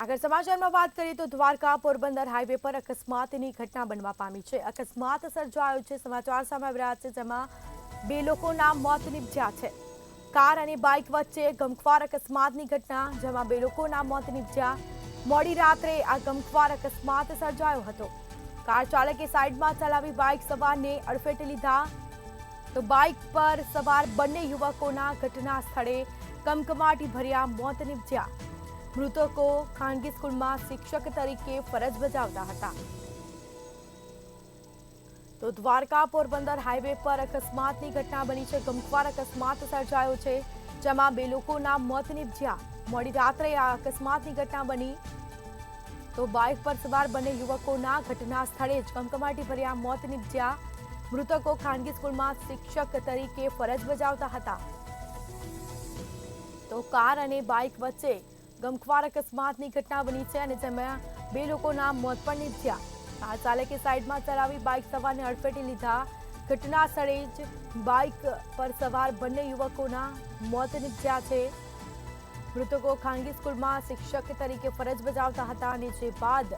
આગળ સમાચારમાં વાત કરીએ તો દ્વારકા પોરબંદર હાઈવે પર અકસ્માતની ઘટના બનવા પામી છે. અકસ્માત સર્જાયો છે. સમાચાર સામે આવી રહ્યા છે, જેમાં બે લોકોના મોત નીપજ્યા છે. કાર અને બાઇક વચ્ચે ગમખ્વાર અકસ્માતની ઘટના, જેમાં બે લોકોના મોત નીપજ્યા. મોડી રાત્રે આ ગમખ્વાર અકસ્માત સર્જાયો હતો. કાર ચાલકે સાઈડમાં ચલાવી બાઇક સવારને અડફેટે લીધા, તો બાઇક પર સવાર બંને યુવકોના ઘટના સ્થળે કમકમાટી ભર્યા મોત નીપજ્યા. મૃતકો ખાનગી સ્કૂલમાં શિક્ષક તરીકે ફરજ બજાવતા હતા. તો દ્વારકા પોરબંદર હાઈવે પર અકસ્માતની ઘટના બની છે. ગમખ્વાર અકસ્માત સર્જાયો છે, જેમાં બે લોકોના મોત નીપજ્યા. મોડી રાત્રે આ અકસ્માતની ઘટના બની, તો બાઇક પર સવાર બંને યુવકોના ઘટના સ્થળે જ કમકમાટી ભર્યા મોત નીપજ્યા. મૃતકો ખાનગી સ્કૂલમાં શિક્ષક તરીકે ફરજ બજાવતા હતા. તો કાર અને બાઇક વચ્ચે ગમખ્વાર અકસ્માતની ઘટના બની છે, અને જેમાં બે લોકોના મોત પણ નીપજ્યા. કાર ચાલકે સાઈડમાં ચલાવી બાઇક સવારને અડફેટે લીધા. ઘટના સ્થળે જ બાઇક પર સવાર બંને યુવકોના મોત નીપજ્યા છે. મૃતકો ખાનગી સ્કૂલમાં શિક્ષક તરીકે ફરજ બજાવતા હતા, અને જે બાદ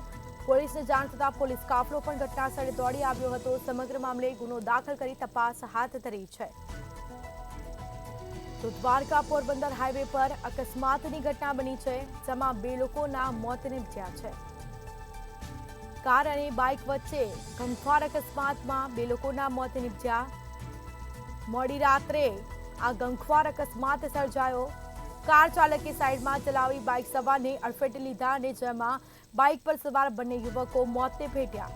પોલીસને જાણ થતાં પોલીસ કાફલો પણ ઘટના સ્થળે દોડી આવ્યો હતો. સમગ્ર મામલે ગુનો દાખલ કરી તપાસ હાથ ધરી છે. તો દ્વારકા પોરબંદર હાઈવે પર અકસ્માતની ઘટના બની છે, જેમાં બે લોકોના મોત નીપજ્યા છે. કાર અને બાઇક વચ્ચે ગમખ્વાર અકસ્માતમાં બે લોકોના મોત નીપજ્યા. મોડી રાત્રે આ ગમખ્વાર અકસ્માત સર્જાયો. કાર ચાલકે સાઈડમાં ચલાવી બાઇક સવારને અડફેટે લીધા, અને જેમાં બાઇક પર સવાર બંને યુવકો મોતને ભેટ્યા.